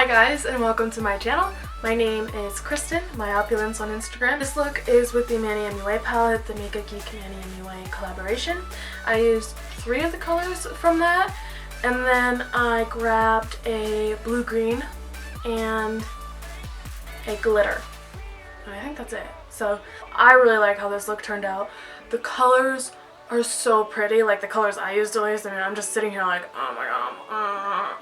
Hi guys, and welcome to my channel. My name is Kristen, MyOpulence on Instagram. This look is with the Manny MUA Palette, the Makeupgeek Manny MUA collaboration. I used 3 of the colors from that, and then I grabbed a blue-green and a glitter. And I think that's it. So I really like how this look turned out. The colors are so pretty, like the colors I used at least. I mean, I'm just sitting here like, oh my god.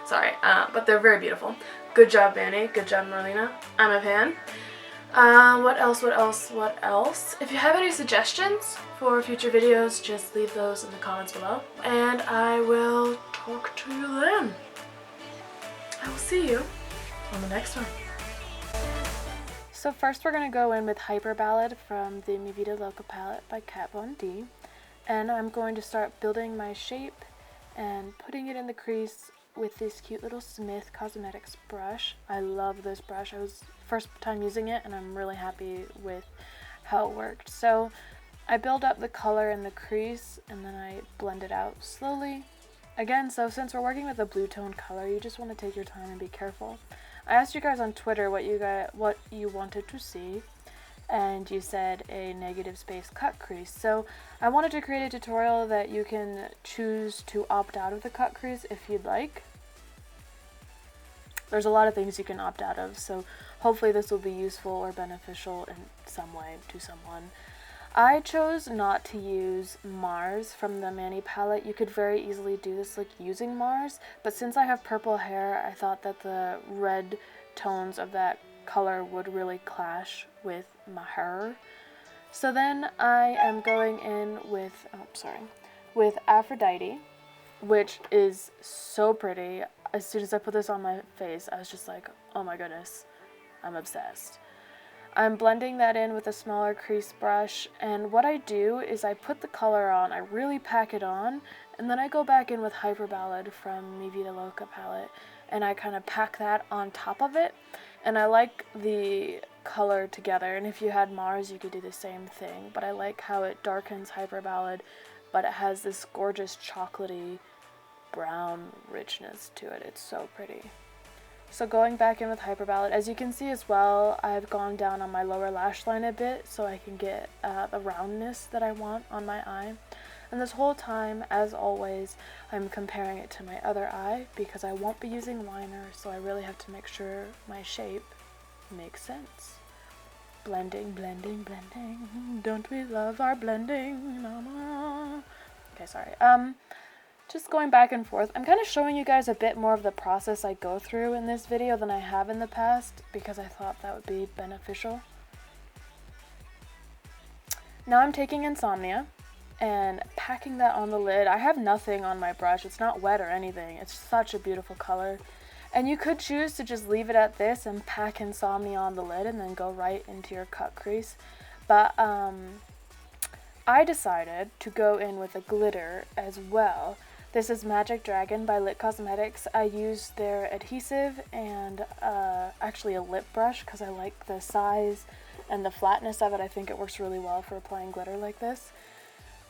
Sorry, but they're very beautiful. Good job, Manny. Good job, Marlena. I'm a fan. What else? If you have any suggestions for future videos, just leave those in the comments below. And I will talk to you then. I will see you on the next one. So first we're going to go in with Hyperballad from the Vida Loca palette by Kat Von D. And I'm going to start building my shape and putting it in the crease with this cute little Smith Cosmetics brush. I love this brush. I was first time using it and I'm really happy with how it worked. So I build up the color in the crease and then I blend it out slowly. Again, so since we're working with a blue tone color, you just want to take your time and be careful. I asked you guys on Twitter what you wanted to see, and you said a negative space cut crease. So I wanted to create a tutorial that you can choose to opt out of the cut crease if you'd like. There's a lot of things you can opt out of, so hopefully this will be useful or beneficial in some way to someone. I chose not to use Mars from the Manny palette. You could very easily do this like using Mars, but since I have purple hair, I thought that the red tones of that color would really clash with my hair. So then I am going in with, with Aphrodite, which is so pretty. As soon as I put this on my face, I was just like, oh my goodness, I'm obsessed. I'm blending that in with a smaller crease brush, and what I do is I put the color on, I really pack it on, and then I go back in with Hyperballad from the Vida Loca palette, and I kind of pack that on top of it, and I like the color together. And if you had Mars, you could do the same thing, but I like how it darkens Hyperballad, but it has this gorgeous chocolatey brown richness to it. It's so pretty. So going back in with Hyperballad, as you can see as well, I've gone down on my lower lash line a bit so I can get the roundness that I want on my eye. And this whole time, as always, I'm comparing it to my other eye because I won't be using liner, so I really have to make sure my shape makes sense. Blending, blending, blending. Don't we love our blending? Mama? Okay, sorry. Just going back and forth. I'm kind of showing you guys a bit more of the process I go through in this video than I have in the past because I thought that would be beneficial. Now I'm taking Insomnia and packing that on the lid. I have nothing on my brush. It's not wet or anything. It's such a beautiful color. And you could choose to just leave it at this and pack Insomnia on the lid and then go right into your cut crease. But I decided to go in with a glitter as well. This is Magic Dragon by Lit Cosmetics. I used their adhesive and actually a lip brush because I like the size and the flatness of it. I think it works really well for applying glitter like this.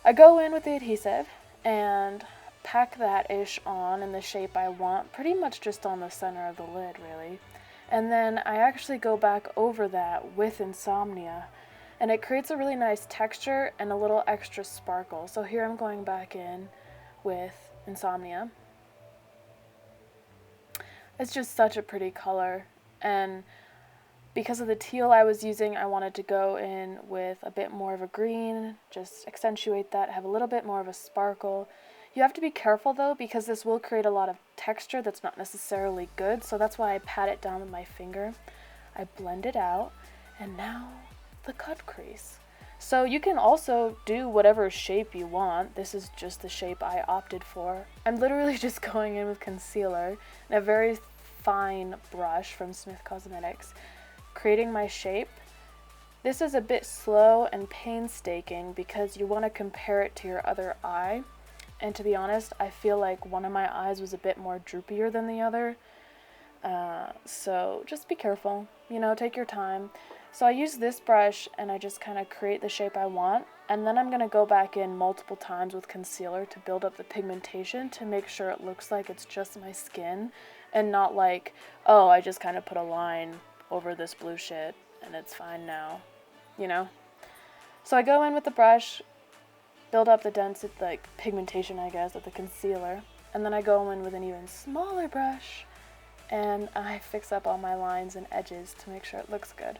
I go in with the adhesive and pack that ish on in the shape I want, pretty much just on the center of the lid really. And then I actually go back over that with Insomnia, and it creates a really nice texture and a little extra sparkle. So here I'm going back in with Insomnia. It's just such a pretty color, and because of the teal I was using, I wanted to go in with a bit more of a green, just accentuate that, have a little bit more of a sparkle. You have to be careful though, because this will create a lot of texture that's not necessarily good, so that's why I pat it down with my finger. I blend it out, and now the cut crease. So you can also do whatever shape you want. This is just the shape I opted for. I'm literally just going in with concealer and a very fine brush from Smith Cosmetics, creating my shape. This is a bit slow and painstaking because you want to compare it to your other eye. And to be honest, I feel like one of my eyes was a bit more droopier than the other. So just be careful, you know, take your time. So I use this brush and I just kind of create the shape I want, And then I'm going to go back in multiple times with concealer to build up the pigmentation to make sure it looks like it's just my skin and not like, oh, I just kind of put a line over this blue shit and it's fine now, you know? So I go in with the brush, build up the density, like pigmentation, I guess, of the concealer, and then I go in with an even smaller brush and I fix up all my lines and edges to make sure it looks good.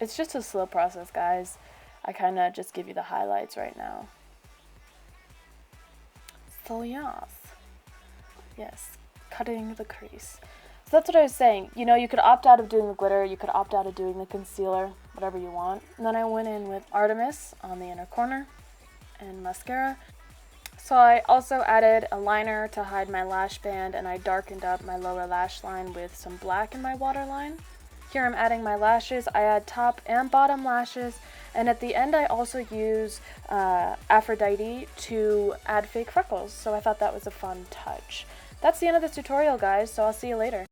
It's just a slow process, guys. I kind of just give you the highlights right now. So yes, cutting the crease. So that's what I was saying. You know, you could opt out of doing the glitter, you could opt out of doing the concealer, whatever you want. And then I went in with Artemis on the inner corner and mascara. So I also added a liner to hide my lash band, and I darkened up my lower lash line with some black in my waterline. Here I'm adding my lashes. I add top and bottom lashes, and at the end I also use Aphrodite to add fake freckles, so I thought that was a fun touch. That's the end of this tutorial, guys, so I'll see you later.